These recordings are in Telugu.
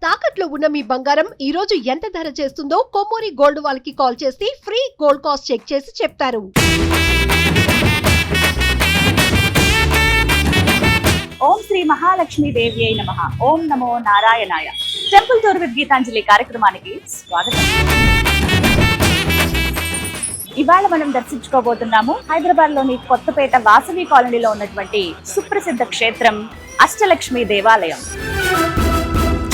తాకట్లో ఉన్న మీ బంగారం ఈ రోజు ఎంత ధర చేస్తుందో కొమ్మూరి గోల్డ్ వాళ్ళకి కాల్ చేసి ఫ్రీ గోల్డ్ కాస్ట్ చెక్ చేసి చెప్తారు. ఓం శ్రీ మహాలక్ష్మి దేవ్యై నమః. ఓం నమో నారాయణాయ. టెంపుల్ టూర్ విత్ గీతాంజలి కార్యక్రమానికి స్వాగతం. ఇవాళ మనం దర్శించుకోబోతున్నాము హైదరాబాద్ లోని కొత్తపేట వాసవి కాలనీలో ఉన్నటువంటి సుప్రసిద్ధ క్షేత్రం అష్టలక్ష్మి దేవాలయం.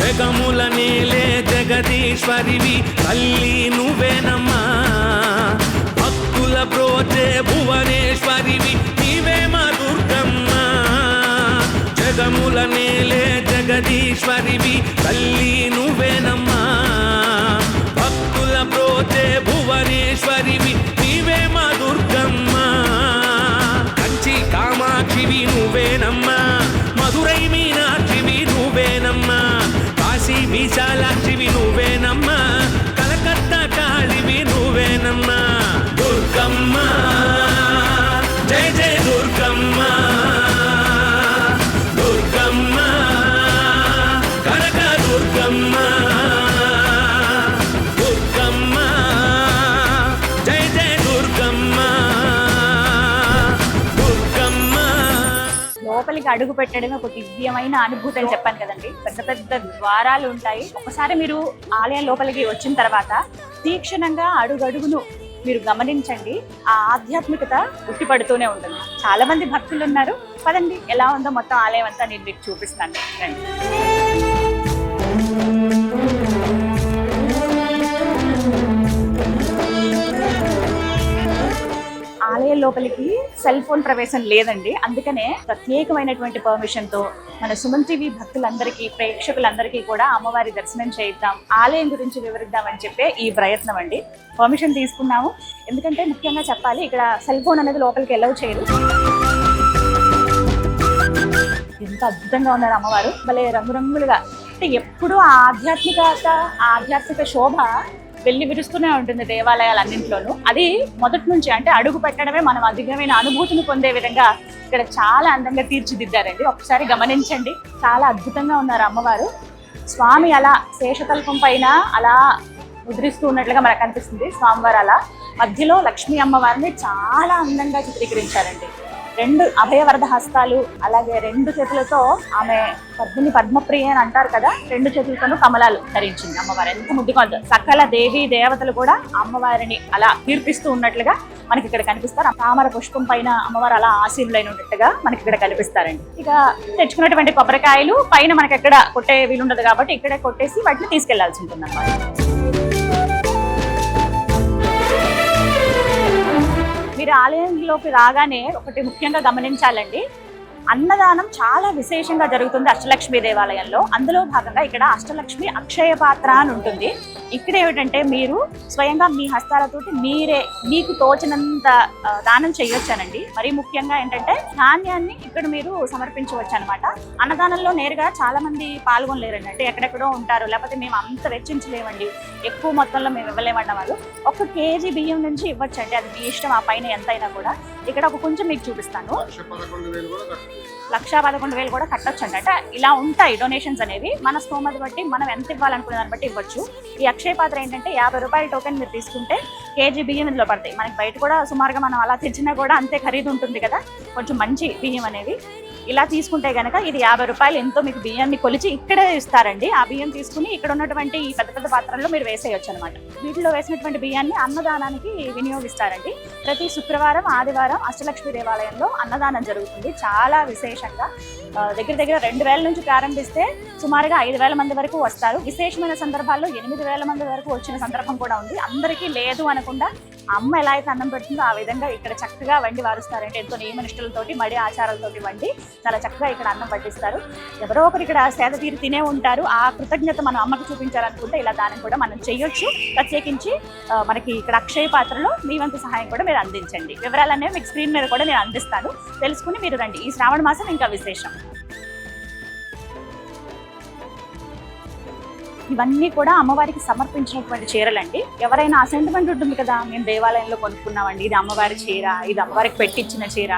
జగముల నేలే జగదీశ్వరివి తల్లి నువ్వేనమ్మా, భక్తుల బ్రోచే భువనేశ్వరివి నీవే మా దుర్గమ్మ. జగముల నేలే జగదీశ్వరివి తల్లి నువ్వేనమ్మా, భక్తుల బ్రోచే భువనేశ్వరివి నీవే మా దుర్గమ్మ. కంచి కామాక్షివి నువ్వేనమ్మా, మధురై మీనాక్షివి నువ్వేనమ్మా, కాశీ విశాలాక్షివి నువ్వేనమ్మా, కలకత్తా కాళివి నువ్వేనమ్మా. దుర్గమ్మ జయ జయ దుర్గమ్మ, దుర్గమ్మ కనక దుర్గమ్మ, దుర్గమ్మ జయ జయ దుర్గమ్మ, దుర్గమ్మ. లోపలికి అడుగు పెట్టడమే ఒక దివ్యమైన అనుభూతి అని చెప్పాను కదండి. పెద్ద పెద్ద ద్వారాలు ఉంటాయి. ఒకసారి మీరు ఆలయం లోపలికి వచ్చిన తర్వాత తీక్షణంగా అడుగడుగును మీరు గమనించండి. ఆ ఆధ్యాత్మికత ఉట్టిపడుతూనే ఉంటుంది. చాలా మంది భక్తులు ఉన్నారు. పదండి ఎలా ఉందో మొత్తం ఆలయం అంతా నేను మీకు చూపిస్తాను. రండి. ఆలయం లోపలికి సెల్ ఫోన్ ప్రవేశం లేదండి. అందుకనే ప్రత్యేకమైనటువంటి పర్మిషన్ తో మన సుమన్ టీవీ భక్తులందరికీ, ప్రేక్షకులందరికీ కూడా అమ్మవారి దర్శనం చేయిద్దాం, ఆలయం గురించి వివరిద్దామని చెప్పే ఈ ప్రయత్నం అండి. పర్మిషన్ తీసుకున్నాము. ఎందుకంటే ముఖ్యంగా చెప్పాలి, ఇక్కడ సెల్ ఫోన్ అనేది లోపలికి ఎలవ్ చేయరు. ఎంత అద్భుతంగా ఉన్నారు అమ్మవారు, భలే రంగురంగులుగా. అంటే ఎప్పుడూ ఆ ఆధ్యాత్మిక శోభ వెళ్ళి విరుస్తూనే ఉంటుంది దేవాలయాలన్నింటిలోనూ. అది మొదటి నుంచి అంటే అడుగు పెట్టడమే మనం అధికమైన అనుభూతిని పొందే విధంగా ఇక్కడ చాలా అందంగా తీర్చిదిద్దారండి. ఒకసారి గమనించండి, చాలా అద్భుతంగా ఉన్నారు అమ్మవారు. స్వామి అలా శేషతల్పం పైన అలా ముద్రిస్తూ ఉన్నట్లుగా మనకు అనిపిస్తుంది. స్వామివారు అలా మధ్యలో లక్ష్మీ అమ్మవారిని చాలా అందంగా చిత్రీకరించారండి. 2 అభయవరద హస్తాలు, అలాగే 2 చేతులతో ఆమె పద్మప్రియ అని అంటారు కదా, 2 చేతులతోనూ కమలాలు ధరించింది అమ్మవారు. ఎంత ముద్దుగా ఉందో. సకల దేవీ దేవతలు కూడా అమ్మవారిని అలా కీర్తిస్తూ ఉన్నట్లుగా మనకి ఇక్కడ కనిపిస్తారు. తామర పుష్పం పైన అమ్మవారు అలా ఆసీనులైన ఉన్నట్టుగా మనకి ఇక్కడ కనిపిస్తారండి. ఇక తెచ్చుకున్నటువంటి కొబ్బరికాయలు పైన మనకి ఎక్కడ కొట్టే వీలుండదు కాబట్టి ఇక్కడే కొట్టేసి వాటిని తీసుకెళ్లాల్సి ఉంటుంది అన్నమాట. మీరు ఆలయంలోకి రాగానే ఒకటి ముఖ్యంగా గమనించాలండి, అన్నదానం చాలా విశేషంగా జరుగుతుంది అష్టలక్ష్మి దేవాలయంలో. అందులో భాగంగా ఇక్కడ అష్టలక్ష్మి అక్షయ పాత్ర అని ఉంటుంది. ఇక్కడ ఏమిటంటే మీరు స్వయంగా మీ హస్తాలతోటి మీరే మీకు తోచినంత దానం చేయొచ్చానండి. మరీ ముఖ్యంగా ఏంటంటే ధాన్యాన్ని ఇక్కడ మీరు సమర్పించవచ్చు అనమాట. అన్నదానంలో నేరుగా చాలా మంది పాల్గొనలేరండి. అంటే ఎక్కడెక్కడో ఉంటారు, లేకపోతే మేము అంత వెచ్చించలేమండి, ఎక్కువ మొత్తంలో మేము ఇవ్వలేమన్న వాళ్ళు 1 కేజీ బియ్యం నుంచి ఇవ్వచ్చండి. అది మీ ఇష్టం, ఆ పైన ఎంతైనా కూడా. ఇక్కడ ఒక కొంచెం మీకు చూపిస్తాను. 1,11,000 కూడా కట్టొచ్చండి. అంటే ఇలా ఉంటాయి డొనేషన్స్ అనేవి. మన స్తోమత బట్టి మనం ఎంత ఇవ్వాలనుకునే దాన్ని బట్టి ఇవ్వచ్చు. ఈ అక్షయ పాత్ర ఏంటంటే 50 రూపాయల టోకెన్ మీరు తీసుకుంటే కేజీ బియ్యం ఇందులో పడతాయి. మనకి బయట కూడా సుమారుగా మనం అలా తెచ్చినా కూడా అంతే ఖరీదు ఉంటుంది కదా, కొంచెం మంచి బియ్యం అనేవి. ఇలా తీసుకుంటే కనుక ఇది 50 రూపాయలు ఎంతో మీకు బియ్యాన్ని కొలిచి ఇక్కడే ఇస్తారండి. ఆ బియ్యం తీసుకుని ఇక్కడ ఉన్నటువంటి ఈ పెద్ద పెద్ద పాత్రల్లో మీరు వేసేయచ్చు అనమాట. వీటిలో వేసినటువంటి బియ్యాన్ని అన్నదానానికి వినియోగిస్తారండి. ప్రతి శుక్రవారం, ఆదివారం అష్టలక్ష్మి దేవాలయంలో అన్నదానం జరుగుతుంది చాలా విశేషంగా. దగ్గర 2,000 నుంచి ప్రారంభిస్తే సుమారుగా 5,000 మంది వరకు వస్తారు. విశేషమైన సందర్భాల్లో 8,000 మంది వరకు వచ్చిన సందర్భం కూడా ఉంది. అందరికీ లేదు అనకుండా అమ్మ ఎలా అయితే అన్నం పెడుతుందో ఆ విధంగా ఇక్కడ చక్కగా వండి వారుస్తారంటే ఎంతో నియమనిష్టలతోటి, మడి ఆచారాలతోటి వండి చాలా చక్కగా ఇక్కడ అన్నం పట్టిస్తారు. ఎవరో ఒకరు ఇక్కడ సేద తీరి తినే ఉంటారు. ఆ కృతజ్ఞత మనం అమ్మకు చూపించాలనుకుంటే ఇలా దానం కూడా మనం చేయొచ్చు. ప్రత్యేకించి మనకి ఇక్కడ అక్షయ పాత్రలో మీ వంతు సహాయం కూడా మీరు అందించండి. వివరాలనేవి మీకు స్క్రీన్ మీద కూడా నేను అందిస్తాను, తెలుసుకుని మీరు రండి. ఈ శ్రావణ మాసం ఇంకా విశేషం. ఇవన్నీ కూడా అమ్మవారికి సమర్పించినటువంటి చీరలండి. ఎవరైనా ఆ సెంటిమెంట్ ఉంటుంది కదా, మేము దేవాలయంలో కొనుక్కున్నామండి, ఇది అమ్మవారి చీర, ఇది అమ్మవారికి పెట్టించిన చీర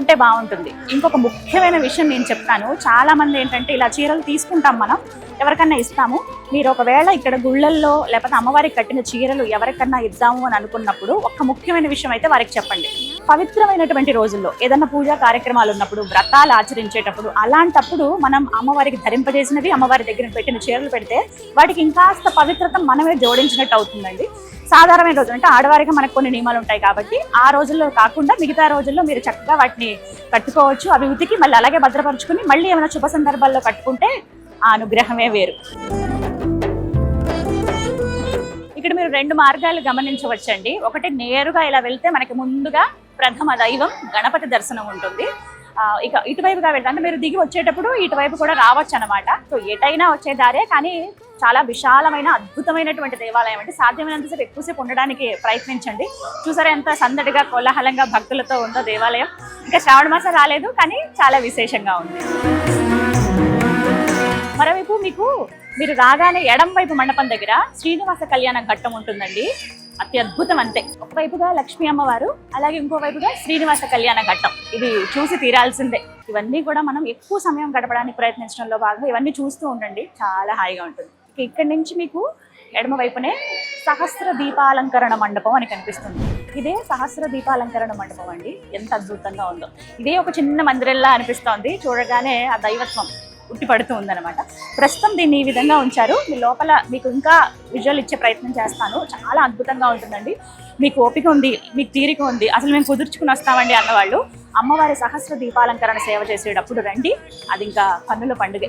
ఉంటే బాగుంటుంది. ఇంకొక ముఖ్యమైన విషయం నేను చెప్తాను. చాలా మంది ఏంటంటే ఇలా చీరలు తీసుకుంటాం మనం, ఎవరికన్నా ఇస్తాము. మీరు ఒకవేళ ఇక్కడ గుళ్ళల్లో లేకపోతే అమ్మవారికి కట్టిన చీరలు ఎవరికన్నా ఇద్దాము అని అనుకున్నప్పుడు ఒక ముఖ్యమైన విషయం అయితే వారికి చెప్పండి. పవిత్రమైనటువంటి రోజుల్లో ఏదన్నా పూజా కార్యక్రమాలు ఉన్నప్పుడు, వ్రతాలు ఆచరించేటప్పుడు, అలాంటప్పుడు మనం అమ్మవారికి ధరింపజేసినవి అమ్మవారి దగ్గర పెట్టిన చీరలు పెడితే వాటికి ఇంకాస్త పవిత్రత మనమే జోడించినట్టు అవుతుందండి. సాధారణమైన రోజులు అంటే ఆడవారికి మనకు కొన్ని నియమాలు ఉంటాయి కాబట్టి ఆ రోజుల్లో కాకుండా మిగతా రోజుల్లో మీరు చక్కగా వాటిని కట్టుకోవచ్చు. అవి ఉతికి మళ్ళీ అలాగే భద్రపరుచుకుని మళ్ళీ ఏమైనా శుభ సందర్భాల్లో కట్టుకుంటే ఆ అనుగ్రహమే వేరు. ఇక్కడ మీరు 2 మార్గాలు గమనించవచ్చండి. ఒకటి, నేరుగా ఇలా వెళ్తే మనకి ముందుగా ప్రథమ దైవం గణపతి దర్శనం ఉంటుంది. ఇక ఇటువైపుగా వెళ్తే అంటే మీరు దిగి వచ్చేటప్పుడు ఇటువైపు కూడా రావచ్చు అనమాట. సో ఎటైనా వచ్చే దారే, కానీ చాలా విశాలమైన అద్భుతమైనటువంటి దేవాలయం అండి. సాధ్యమైనంతసేపు ఎక్కువసేపు ఉండడానికి ప్రయత్నించండి. చూసారా ఎంత సందడిగా కోలాహలంగా భక్తులతో ఉందో దేవాలయం. ఇంకా శ్రావణ మాసం రాలేదు, కానీ చాలా విశేషంగా ఉంది. మరోవైపు మీరు రాగానే ఎడం వైపు మండపం దగ్గర శ్రీనివాస కళ్యాణ ఘట్టం ఉంటుందండి. అత్యద్భుతం అంతే. ఒకవైపుగా లక్ష్మీ అమ్మవారు, అలాగే ఇంకోవైపుగా శ్రీనివాస కళ్యాణ ఘట్టం. ఇది చూసి తీరాల్సిందే. ఇవన్నీ కూడా మనం ఎక్కువ సమయం గడపడానికి ప్రయత్నించడంలో భాగంగా ఇవన్నీ చూస్తూ ఉండండి, చాలా హాయిగా ఉంటుంది. ఇక్కడి నుంచి మీకు ఎడమ వైపునే సహస్ర దీపాలంకరణ మండపం అని కనిపిస్తుంది. ఇదే సహస్ర దీపాలంకరణ మండపం అండి. ఎంత అద్భుతంగా ఉందో. ఇదే ఒక చిన్న మందిరంలా అనిపిస్తోంది. చూడగానే ఆ దైవత్వం ఉట్టిపడుతూ ఉందన్నమాట. ప్రస్తుతం దీన్ని ఈ విధంగా ఉంచారు. మీ లోపల మీకు ఇంకా విజువల్ ఇచ్చే ప్రయత్నం చేస్తాను. చాలా అద్భుతంగా ఉంటుందండి. మీకు ఓపిక ఉంది, మీకు తీరిక ఉంది, అసలు మేము కుదుర్చుకుని వస్తామండి అన్నవాళ్ళు అమ్మవారి సహస్ర దీపాలంకరణ సేవ చేసేటప్పుడు రండి. అది ఇంకా కన్నుల పండుగ.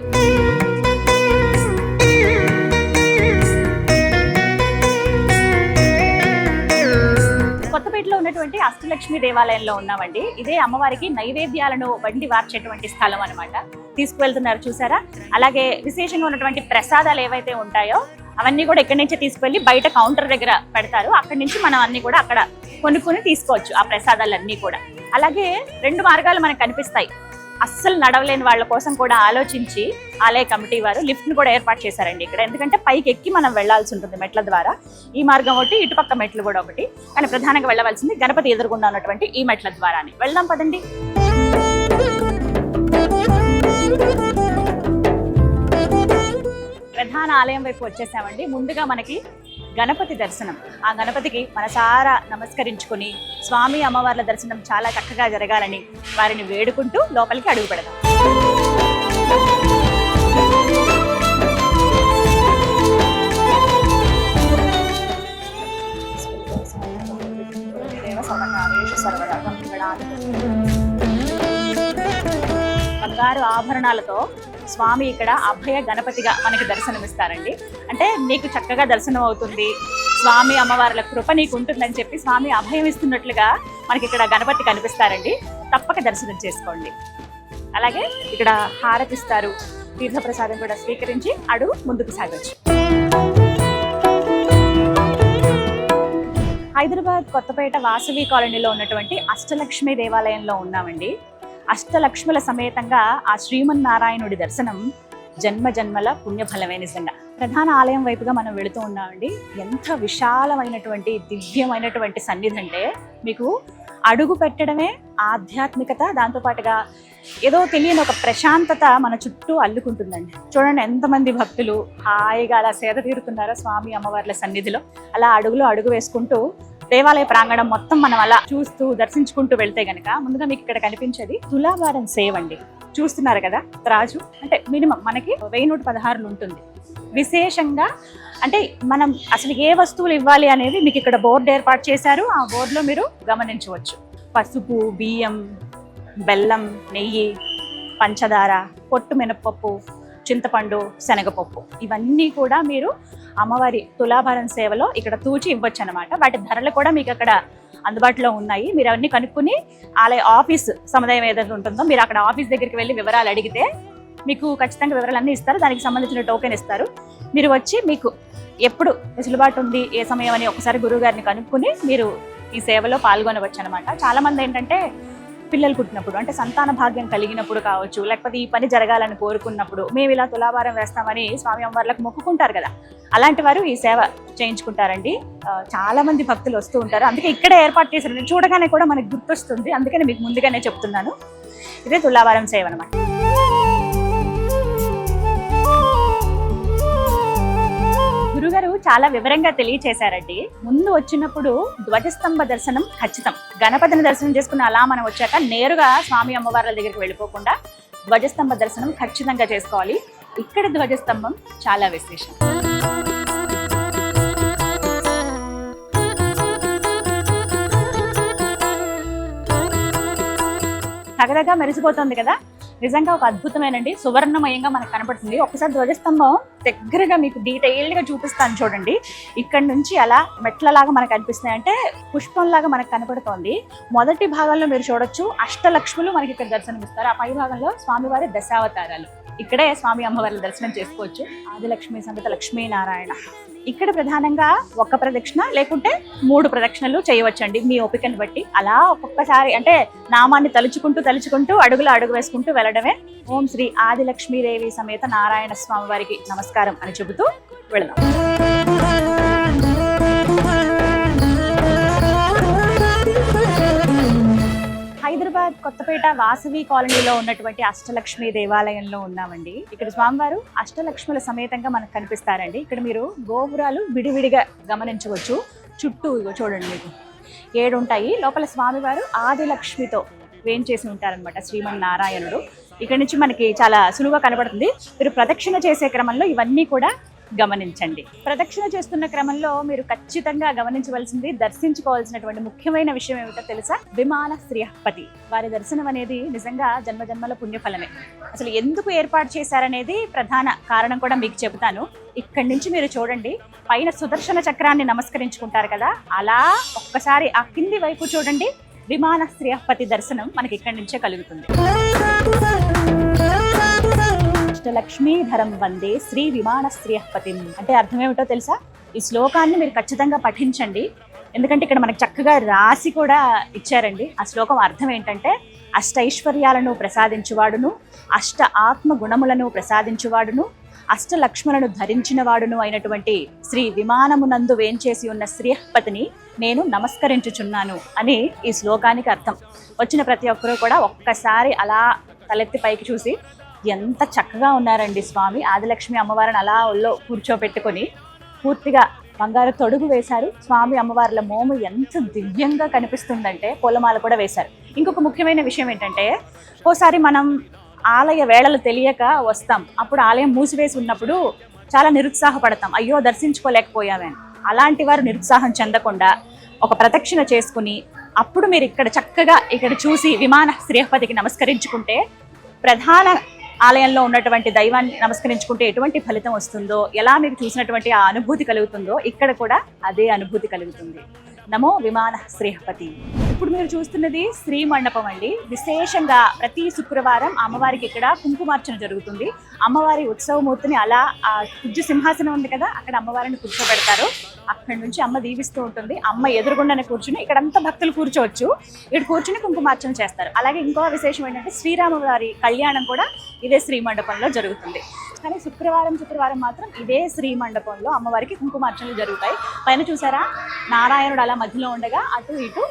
కొత్తపేటలో ఉన్నటువంటి అష్టలక్ష్మి దేవాలయంలో ఉన్నామండి. ఇదే అమ్మవారికి నైవేద్యాలను వండి వార్చేటువంటి స్థలం అనమాట. తీసుకువెళ్తున్నారు చూసారా. అలాగే విశేషంగా ఉన్నటువంటి ప్రసాదాలు ఏవైతే ఉంటాయో అవన్నీ కూడా ఇక్కడి నుంచే తీసుకువెళ్ళి బయట కౌంటర్ దగ్గర పెడతారు. అక్కడి నుంచి మనం అన్ని కూడా అక్కడ కొనుక్కొని తీసుకోవచ్చు ఆ ప్రసాదాలన్నీ కూడా. అలాగే 2 మార్గాలు మనకు కనిపిస్తాయి. అస్సలు నడవలేని వాళ్ళ కోసం కూడా ఆలోచించి ఆలయ కమిటీ వారు లిఫ్ట్ ను కూడా ఏర్పాటు చేశారండి ఇక్కడ. ఎందుకంటే పైకి ఎక్కి మనం వెళ్లాల్సి ఉంటుంది మెట్ల ద్వారా. ఈ మార్గం ఒకటి, ఇటుపక్క మెట్లు కూడా ఒకటి, కానీ ప్రధానంగా వెళ్ళవలసింది గణపతి ఎదురుగుండా ఉన్నటువంటి ఈ మెట్ల ద్వారాని. వెళ్దాం పదండి. ప్రధాన ఆలయం వైపు వచ్చేసామండి. ముందుగా మనకి గణపతి దర్శనం. ఆ గణపతికి మనసారా నమస్కరించుకుని స్వామి అమ్మవార్ల దర్శనం చాలా చక్కగా జరగాలని వారిని వేడుకుంటూ లోపలికి అడుగు పెడదాం. బంగారు ఆభరణాలతో స్వామి ఇక్కడ అభయ గణపతిగా మనకి దర్శనమిస్తారండి. అంటే నీకు చక్కగా దర్శనం అవుతుంది, స్వామి అమ్మవార్ల కృప నీకు ఉంటుందని చెప్పి స్వామి అభయం ఇస్తున్నట్లుగా మనకి ఇక్కడ గణపతి కనిపిస్తారండి. తప్పక దర్శనం చేసుకోండి. అలాగే ఇక్కడ హారతిస్తారు. తీర్థప్రసాదం కూడా స్వీకరించి అడుగు ముందుకు సాగొచ్చు. హైదరాబాద్ కొత్తపేట వాసవి కాలనీలో ఉన్నటువంటి అష్టలక్ష్మి దేవాలయంలో ఉన్నామండి. అష్టలక్ష్ముల సమేతంగా ఆ శ్రీమన్నారాయణుడి దర్శనం జన్మ జన్మల పుణ్యఫలమే నిజంగా. ప్రధాన ఆలయం వైపుగా మనం వెళుతూ ఉన్నామండి. ఎంత విశాలమైనటువంటి దివ్యమైనటువంటి సన్నిధి అంటే మీకు అడుగు పెట్టడమే ఆధ్యాత్మికత, దాంతోపాటుగా ఏదో తెలియని ఒక ప్రశాంతత మన చుట్టూ అల్లుకుంటుందండి. చూడండి ఎంతమంది భక్తులు హాయిగా అలా సేద తీరుతున్నారో స్వామి అమ్మవార్ల సన్నిధిలో. అలా అడుగులో అడుగు వేసుకుంటూ దేవాలయ ప్రాంగణం మొత్తం మనం అలా చూస్తూ దర్శించుకుంటూ వెళ్తే గనక ముందుగా మీకు ఇక్కడ కనిపించేది తులాభారం సేవ అండి. చూస్తున్నారు కదా, త్రాజు అంటే మినిమం మనకి 1116 ఉంటుంది. విశేషంగా అంటే మనం అసలు ఏ వస్తువులు ఇవ్వాలి అనేది మీకు ఇక్కడ బోర్డు ఏర్పాటు చేశారు. ఆ బోర్డులో మీరు గమనించవచ్చు. పసుపు, బియ్యం, బెల్లం, నెయ్యి, పంచదార, పొట్టు మినపప్పు, చింతపండు, శనగపప్పు, ఇవన్నీ కూడా మీరు అమ్మవారి తులాభారం సేవలో ఇక్కడ తూచి ఇవ్వచ్చు అనమాట. వాటి ధరలు కూడా మీకు అక్కడ అందుబాటులో ఉన్నాయి. మీరు అవన్నీ కనుక్కుని ఆలయ ఆఫీస్ సముదాయం ఏదైతే ఉంటుందో మీరు అక్కడ ఆఫీస్ దగ్గరికి వెళ్ళి వివరాలు అడిగితే మీకు ఖచ్చితంగా వివరాలన్నీ ఇస్తారు. దానికి సంబంధించిన టోకెన్ ఇస్తారు. మీరు వచ్చి మీకు ఎప్పుడు వెసులుబాటు ఉంది, ఏ సమయం అని ఒకసారి గురువు గారిని కనుక్కుని మీరు ఈ సేవలో పాల్గొనవచ్చు అనమాట. చాలా మంది ఏంటంటే పిల్లలు పుట్టినప్పుడు అంటే సంతాన భాగ్యం కలిగినప్పుడు కావచ్చు, లేకపోతే ఈ పని జరగాలని కోరుకున్నప్పుడు మేము ఇలా తులాభారం వేస్తామని స్వామి అమ్మవార్లకు మొక్కుకుంటారు కదా, అలాంటి వారు ఈ సేవ చేయించుకుంటారండి. చాలా మంది భక్తులు వస్తూ ఉంటారు. అందుకే ఇక్కడే ఏర్పాటు చేశారు. చూడగానే కూడా మనకి గుర్తొస్తుంది, అందుకని మీకు ముందుగానే చెప్తున్నాను. ఇదే తులాభారం సేవ అనమాట. చాలా వివరంగా తెలియచేశారండి. ముందు వచ్చినప్పుడు ధ్వజస్తంభ దర్శనం ఖచ్చితం. గణపతిని దర్శనం చేసుకుని అలా మనం వచ్చాక నేరుగా స్వామి అమ్మవార్ల దగ్గరికి వెళ్ళిపోకుండా ధ్వజస్తంభ దర్శనం ఖచ్చితంగా చేసుకోవాలి. ఇక్కడ ధ్వజస్తంభం చాలా విశేషం. తగదగా మెరిసిపోతుంది కదా, నిజంగా ఒక అద్భుతమేనండి. సువర్ణమయంగా మనకు కనపడుతుంది. ఒకసారి ధ్వజస్తంభం దగ్గరగా మీకు డీటెయిల్డ్ గా చూపిస్తాను చూడండి. ఇక్కడ నుంచి అలా మెట్లలాగా మనకు కనిపిస్తున్నాయి, అంటే పుష్పంలాగా మనకు కనపడుతోంది. మొదటి భాగంలో మీరు చూడొచ్చు అష్టలక్ష్ములు మనకి ఇక్కడ దర్శనమిస్తారు. ఆ పై భాగంలో స్వామివారి దశావతారాలు. ఇక్కడే స్వామి అమ్మవారి దర్శనం చేసుకోవచ్చు. ఆదిలక్ష్మి సమేత లక్ష్మీనారాయణ. ఇక్కడ ప్రధానంగా ఒక ప్రదక్షిణ లేకుంటే 3 ప్రదక్షిణలు చేయవచ్చండి మీ ఓపికని బట్టి. అలా ఒక్కొక్కసారి అంటే నామాన్ని తలుచుకుంటూ అడుగు వేసుకుంటూ వెళ్ళడమే. ఓం శ్రీ ఆదిలక్ష్మీదేవి సమేత నారాయణ స్వామి వారికి నమస్కారం అని చెబుతూ వెళదాం. హైదరాబాద్ కొత్తపేట వాసవి కాలనీలో ఉన్నటువంటి అష్టలక్ష్మి దేవాలయంలో ఉన్నామండి. ఇక్కడ స్వామివారు అష్టలక్ష్ముల సమేతంగా మనకు కనిపిస్తారండి. ఇక్కడ మీరు గోపురాలు విడివిడిగా గమనించవచ్చు. చుట్టూ ఇగో చూడండి, మీకు 7 ఉంటాయి. లోపల స్వామివారు ఆదిలక్ష్మితో వేంచేసి ఉంటారనమాట, శ్రీమన్నారాయణుడు. ఇక్కడ నుంచి మనకి చాలా సులువుగా కనబడుతుంది. మీరు ప్రదక్షిణ చేసే క్రమంలో ఇవన్నీ కూడా గమనించండి. ప్రదక్షిణ చేస్తున్న క్రమంలో మీరు ఖచ్చితంగా గమనించవలసింది, దర్శించుకోవాల్సినటువంటి ముఖ్యమైన విషయం ఏమిటో తెలుసా? విమాన శ్రీహపతి వారి దర్శనం అనేది నిజంగా జన్మజన్మల పుణ్యఫలమే. అసలు ఎందుకు ఏర్పాటు చేశారనేది ప్రధాన కారణం కూడా మీకు చెబుతాను. ఇక్కడి నుంచి మీరు చూడండి, పైన సుదర్శన చక్రాన్ని నమస్కరించుకుంటారు కదా, అలా ఒక్కసారి ఆ కింది వైపు చూడండి. విమాన శ్రీహపతి దర్శనం మనకి ఇక్కడి నుంచే కలుగుతుంది. లక్ష్మీధరం వందే శ్రీ విమాన శ్రీహపతి అంటే అర్థం ఏమిటో తెలుసా? ఈ శ్లోకాన్ని మీరు ఖచ్చితంగా పఠించండి. ఎందుకంటే ఇక్కడ మనకు చక్కగా రాసి కూడా ఇచ్చారండి. ఆ శ్లోకం అర్థం ఏంటంటే, అష్టైశ్వర్యాలను ప్రసాదించువాడును, అష్ట ఆత్మ గుణములను ప్రసాదించువాడును, అష్టలక్ష్ములను ధరించిన వాడును అయినటువంటి శ్రీ విమానమునందు వేంచేసి ఉన్న శ్రీహపతిని నేను నమస్కరించుచున్నాను అని ఈ శ్లోకానికి అర్థం. వచ్చిన ప్రతి ఒక్కరూ కూడా ఒక్కసారి అలా తలెత్తి పైకి చూసి, ఎంత చక్కగా ఉన్నారండి స్వామి. ఆదిలక్ష్మి అమ్మవారిని అలా ఒళ్ళో కూర్చోబెట్టుకొని పూర్తిగా బంగారు తొడుగు వేశారు. స్వామి అమ్మవార్ల మోము ఎంత దివ్యంగా కనిపిస్తుందంటే పూలమాల కూడా వేశారు. ఇంకొక ముఖ్యమైన విషయం ఏంటంటే, ఓసారి మనం ఆలయ వేళలు తెలియక వస్తాం, అప్పుడు ఆలయం మూసివేసి ఉన్నప్పుడు చాలా నిరుత్సాహపడతాం, అయ్యో దర్శించుకోలేకపోయామని. అలాంటి వారు నిరుత్సాహం చెందకుండా ఒక ప్రదక్షిణ చేసుకుని అప్పుడు మీరు ఇక్కడ చక్కగా ఇక్కడ చూసి విమాన శ్రీహపతికి నమస్కరించుకుంటే, ప్రధాన ఆలయంలో ఉన్నటువంటి దైవాన్ని నమస్కరించుకుంటే ఎటువంటి ఫలితం వస్తుందో, ఎలా మీకు చూసినటువంటి ఆ అనుభూతి కలుగుతుందో ఇక్కడ కూడా అదే అనుభూతి కలుగుతుంది. నమో విమాన శ్రీహపతి. ఇప్పుడు మీరు చూస్తున్నది శ్రీ మండపం అండి. విశేషంగా ప్రతి శుక్రవారం అమ్మవారికి ఇక్కడ కుంకుమార్చన జరుగుతుంది. అమ్మవారి ఉత్సవమూర్తిని అలా ఆ కుజ్జు సింహాసనం ఉంది కదా, అక్కడ అమ్మవారిని కూర్చోబెడతారు. అక్కడి నుంచి అమ్మ దీవిస్తూ ఉంటుంది. అమ్మ ఎదురుగుండానే కూర్చుని, ఇక్కడంతా భక్తులు కూర్చోవచ్చు, ఇక్కడ కూర్చుని కుంకుమార్చన చేస్తారు. అలాగే ఇంకో విశేషం ఏంటంటే, శ్రీరామవారి కళ్యాణం కూడా ఇదే శ్రీ మండపంలో జరుగుతుంది. కానీ శుక్రవారం మాత్రం ఇదే శ్రీ మండపంలో అమ్మవారికి కుంకుమార్చనలు జరుగుతాయి. పైన చూసారా, నారాయణుడు అలా మధ్యలో ఉండగా అటు ఇటు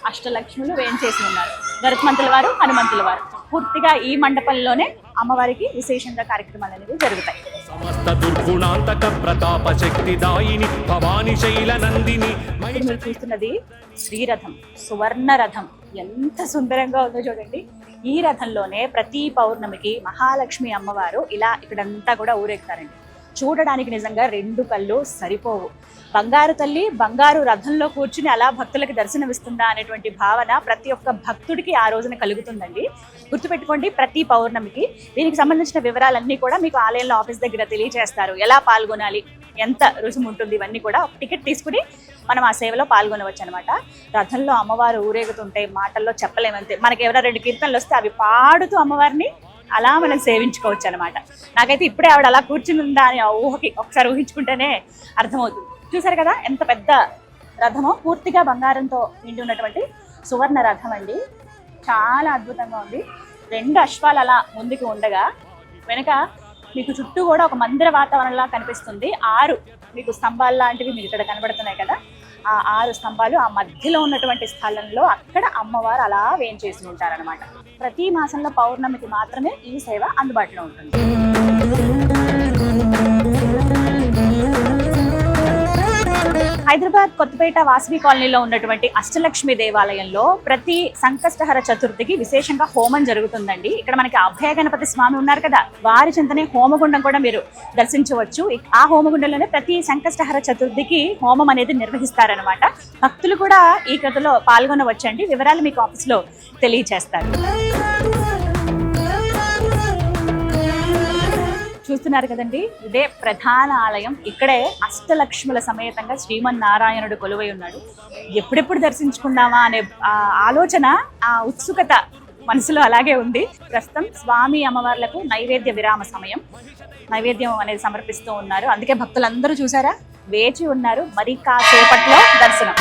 అష్టలక్ష్ములు వేంచేసి ఉన్నారు. గరుత్మంతుల వారు, హనుమంతుల వారు. పూర్తిగా ఈ మండపంలోనే అమ్మవారికి విశేషంగా కార్యక్రమాలు అనేవి జరుగుతాయి. సమస్త దుర్గుణాంతక ప్రతాప శక్తిదాయిని భవాని శైల నందిని. మీరు చూస్తున్నది శ్రీరథం, సువర్ణ రథం. ఎంత సుందరంగా ఉందో చూడండి. ఈ రథంలోనే ప్రతి పౌర్ణమికి మహాలక్ష్మి అమ్మవారు ఇలా ఇక్కడంతా కూడా ఊరేగుతారండి. చూడడానికి నిజంగా 2 కళ్ళు సరిపోవు. బంగారు తల్లి బంగారు రథంలో కూర్చుని అలా భక్తులకు దర్శనమిస్తుందా అనేటువంటి భావన ప్రతి ఒక్క భక్తుడికి ఆ రోజున కలుగుతుందండి. గుర్తుపెట్టుకోండి, ప్రతి పౌర్ణమికి దీనికి సంబంధించిన వివరాలన్నీ కూడా మీకు ఆలయంలో ఆఫీస్ దగ్గర తెలియజేస్తారు. ఎలా పాల్గొనాలి, ఎంత రుసుము ఉంటుంది, ఇవన్నీ కూడా ఒక టికెట్ తీసుకుని మనం ఆ సేవలో పాల్గొనవచ్చు అనమాట. రథంలో అమ్మవారు ఊరేగుతుంటే మాటల్లో చెప్పలేమంతే. మనకి ఎవరైనా 2 కీర్తనలు వస్తే అవి పాడుతూ అమ్మవారిని అలా మనం సేవించుకోవచ్చు అనమాట. నాకైతే ఇప్పుడే ఆవిడ అలా కూర్చుని ఉందా అని ఊహకి ఒకసారి ఊహించుకుంటేనే అర్థమవుతుంది. చూసారు కదా ఎంత పెద్ద రథమో, పూర్తిగా బంగారంతో నిండి ఉన్నటువంటి సువర్ణ రథం అండి. చాలా అద్భుతంగా ఉంది. 2 అశ్వాలు అలా ముందుకు ఉండగా వెనక మీకు చుట్టూ కూడా ఒక మందిర వాతావరణంలా కనిపిస్తుంది. 6 మీకు స్తంభాలు లాంటివి మీకు ఇక్కడ కనబడుతున్నాయి కదా, ఆ 6 స్తంభాలు ఆ మధ్యలో ఉన్నటువంటి స్థలంలో అక్కడ అమ్మవారు అలా వేంచేసి ఉంటారనమాట. ప్రతి మాసంలో పౌర్ణమికి మాత్రమే ఈ సేవ అందుబాటులో ఉంటుంది. హైదరాబాద్ కొత్తపేట వాసవి కాలనీలో ఉన్నటువంటి అష్టలక్ష్మి దేవాలయంలో ప్రతి సంకష్టహర చతుర్థికి విశేషంగా హోమం జరుగుతుందండి. ఇక్కడ మనకి అభయ గణపతి స్వామి ఉన్నారు కదా, వారి చింతనే హోమగుండం కూడా మీరు దర్శించవచ్చు. ఆ హోమగుండంలోనే ప్రతి సంకష్టహర చతుర్థికి హోమం అనేది నిర్వహిస్తారనమాట. భక్తులు కూడా ఈ కథలో పాల్గొనవచ్చండి. వివరాలు మీకు ఆఫీస్లో తెలియజేస్తారు. చూస్తున్నారు కదండి, ఇదే ప్రధాన ఆలయం. ఇక్కడే అష్టలక్ష్ముల సమేతంగా శ్రీమన్నారాయణుడు కొలువై ఉన్నాడు. ఎప్పుడెప్పుడు దర్శించుకుందామా అనే ఆలోచన, ఆ ఉత్సుకత మనసులో అలాగే ఉంది. ప్రస్తుతం స్వామి అమ్మవార్లకు నైవేద్య విరామ సమయం. నైవేద్యం అనేది సమర్పిస్తూ ఉన్నారు. అందుకే భక్తులందరూ చూసారా వేచి ఉన్నారు. మరి కాసేపట్లో దర్శనం.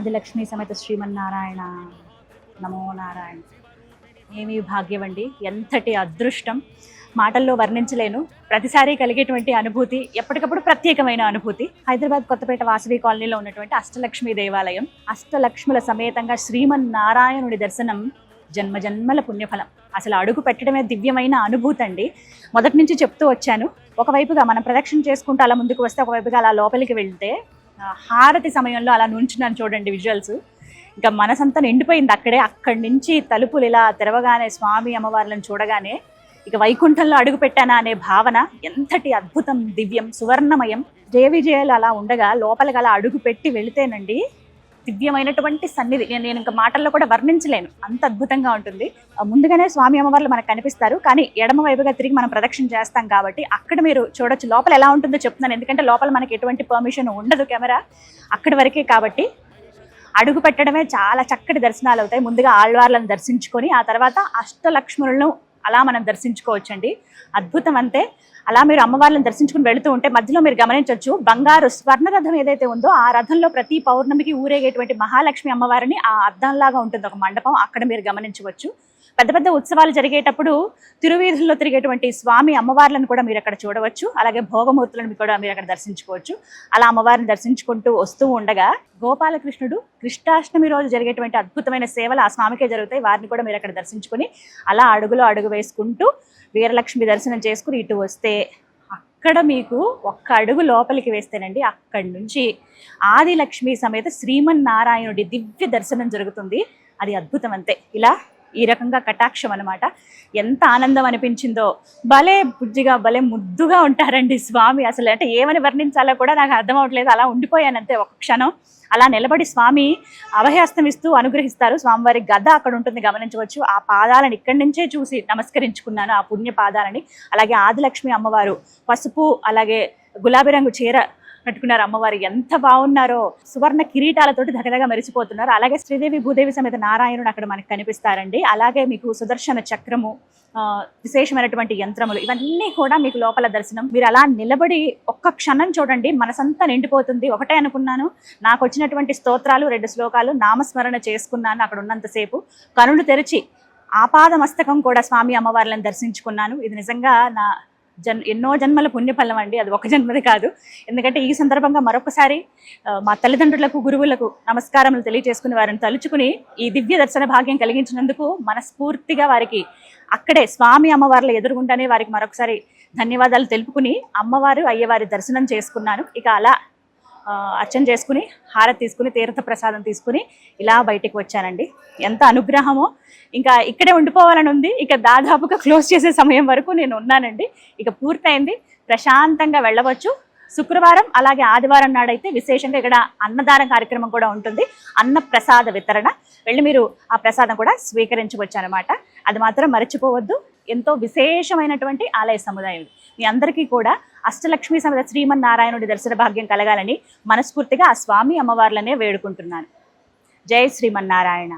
ఆదిలక్ష్మి సమేత శ్రీమన్నారాయణ నమో నారాయణ. ఏమీ భాగ్యం అండి, ఎంతటి అదృష్టం, మాటల్లో వర్ణించలేను. ప్రతిసారి కలిగేటువంటి అనుభూతి ఎప్పటికప్పుడు ప్రత్యేకమైన అనుభూతి. హైదరాబాద్ కొత్తపేట వాసవి కాలనీలో ఉన్నటువంటి అష్టలక్ష్మి దేవాలయం, అష్టలక్ష్ముల సమేతంగా శ్రీమన్నారాయణుడి దర్శనం జన్మజన్మల పుణ్యఫలం. అసలు అడుగు పెట్టడమే దివ్యమైన అనుభూతి అండి. మొదటి నుంచి చెప్తూ వచ్చాను. ఒకవైపుగా మనం ప్రదక్షిణ చేసుకుంటూ అలా ముందుకు వస్తే, ఒకవైపుగా అలా లోపలికి వెళ్తే హారతి సమయంలో అలా నుంచున్నాను చూడండి విజువల్స్. ఇంకా మనసంతా నిండిపోయింది అక్కడే. అక్కడి నుంచి తలుపులు ఇలా తెరవగానే స్వామి అమ్మవార్లను చూడగానే ఇక వైకుంఠంలో అడుగు పెట్టానా అనే భావన. ఎంతటి అద్భుతం, దివ్యం, సువర్ణమయం. జయ విజయాలు అలా ఉండగా లోపలికి అలా అడుగు పెట్టి వెళితేనండి దివ్యమైనటువంటి సన్నిధి. నేను ఇంకా మాటల్లో కూడా వర్ణించలేను, అంత అద్భుతంగా ఉంటుంది. ముందుగానే స్వామి అమ్మవార్లు మనకు కనిపిస్తారు, కానీ ఎడమ వైపుగా తిరిగి మనం ప్రదక్షిణ చేస్తాం కాబట్టి అక్కడ మీరు చూడొచ్చు. లోపల ఎలా ఉంటుందో చెప్తున్నాను, ఎందుకంటే లోపల మనకి ఎటువంటి పర్మిషన్ ఉండదు, కెమెరా అక్కడి వరకే. కాబట్టి అడుగు పెట్టడమే చాలా చక్కటి దర్శనాలు అవుతాయి. ముందుగా ఆళ్వార్లను దర్శించుకొని ఆ తర్వాత అష్టలక్ష్ములను అలా మనం దర్శించుకోవచ్చండి. అద్భుతం అంతే. అలా మీరు అమ్మవార్లను దర్శించుకుని వెళుతూ ఉంటే మధ్యలో మీరు గమనించవచ్చు, బంగారు స్వర్ణ రథం ఏదైతే ఉందో ఆ రథంలో ప్రతి పౌర్ణమికి ఊరేగేటువంటి మహాలక్ష్మి అమ్మవారిని ఆ అద్దంలాగా ఉంటుంది ఒక మండపం, అక్కడ మీరు గమనించవచ్చు. పెద్ద పెద్ద ఉత్సవాలు జరిగేటప్పుడు తిరువీధుల్లో తిరిగేటువంటి స్వామి అమ్మవార్లను కూడా మీరు అక్కడ చూడవచ్చు. అలాగే భోగమూర్తులను కూడా మీరు అక్కడ దర్శించుకోవచ్చు. అలా అమ్మవారిని దర్శించుకుంటూ వస్తూ ఉండగా గోపాలకృష్ణుడు కృష్ణాష్టమి రోజు జరిగేటువంటి అద్భుతమైన సేవలు ఆ స్వామికే జరుగుతాయి. వారిని కూడా మీరు అక్కడ దర్శించుకుని అలా అడుగులో అడుగు వేసుకుంటూ వీరలక్ష్మి దర్శనం చేసుకుని ఇటు వస్తే అక్కడ మీకు ఒక్క అడుగు లోపలికి వేస్తేనండి అక్కడి నుంచి ఆదిలక్ష్మి సమేత శ్రీమన్నారాయణుడి దివ్య దర్శనం జరుగుతుంది. అది అద్భుతం అంతే. ఇలా ఈ రకంగా కటాక్షం అనమాట. ఎంత ఆనందం అనిపించిందో. భలే బుజ్జిగా భలే ముద్దుగా ఉంటారండి స్వామి. అసలు అంటే ఏమని వర్ణించాలో కూడా నాకు అర్థం అవట్లేదు. అలా ఉండిపోయానంతే ఒక క్షణం. అలా నిలబడి స్వామి అభయహస్తం ఇస్తూ అనుగ్రహిస్తారు. స్వామివారి గద అక్కడ ఉంటుంది, గమనించవచ్చు. ఆ పాదాలను ఇక్కడి నుంచే చూసి నమస్కరించుకున్నాను, ఆ పుణ్య పాదాలని. అలాగే ఆదిలక్ష్మి అమ్మవారు పసుపు అలాగే గులాబీ రంగు చీర కట్టుకున్నారు. అమ్మవారు ఎంత బాగున్నారో, సువర్ణ కిరీటాలతోటి దగదగా మెరిసిపోతున్నారు. అలాగే శ్రీదేవి భూదేవి సమేత నారాయణుడు అక్కడ మనకు కనిపిస్తారండి. అలాగే మీకు సుదర్శన చక్రము, విశేషమైనటువంటి యంత్రములు, ఇవన్నీ కూడా మీకు లోపల దర్శనం. మీరు అలా నిలబడి ఒక్క క్షణం చూడండి, మనసంతా నిండిపోతుంది. ఒకటే అనుకున్నాను, నాకు వచ్చినటువంటి స్తోత్రాలు 2 శ్లోకాలు నామస్మరణ చేసుకున్నాను అక్కడ ఉన్నంతసేపు. కనులు తెరిచి ఆపాద మస్తకం కూడా స్వామి అమ్మవార్లను దర్శించుకున్నాను. ఇది నిజంగా నా ఎన్నో జన్మల పుణ్యఫలం అండి, అది ఒక జన్మది కాదు. ఎందుకంటే ఈ సందర్భంగా మరొకసారి మా తల్లిదండ్రులకు గురువులకు నమస్కారములు తెలియజేసుకుని వారిని తలుచుకుని ఈ దివ్య దర్శన భాగ్యం కలిగించినందుకు మనస్ఫూర్తిగా వారికి అక్కడే స్వామి అమ్మవార్ల ఎదురుగుండానే వారికి మరొకసారి ధన్యవాదాలు తెలుపుకుని అమ్మవారు అయ్యవారి దర్శనం చేసుకున్నాను. ఇక అలా అర్చన చేసుకుని హారతి తీసుకుని తీర్థ ప్రసాదం తీసుకుని ఇలా బయటికి వచ్చానండి. ఎంత అనుగ్రహమో. ఇంకా ఇక్కడే ఉండిపోవాలని ఉంది. ఇక దాదాపుగా క్లోజ్ చేసే సమయం వరకు నేను ఉన్నానండి. ఇక పూర్తయింది, ప్రశాంతంగా వెళ్ళవచ్చు. శుక్రవారం అలాగే ఆదివారం నాడైతే విశేషంగా ఇక్కడ అన్నదాన కార్యక్రమం కూడా ఉంటుంది. అన్న ప్రసాద వితరణ, వెళ్ళి మీరు ఆ ప్రసాదం కూడా స్వీకరించవచ్చు అనమాట. అది మాత్రం మర్చిపోవద్దు. ఎంతో విశేషమైనటువంటి ఆలయ సముదాయం. మీ అందరికీ కూడా అష్టలక్ష్మి సమేత శ్రీమన్నారాయణుడి దర్శన భాగ్యం కలగాలని మనస్ఫూర్తిగా ఆ స్వామి అమ్మవార్లనే వేడుకుంటున్నాను. జై శ్రీమన్నారాయణ.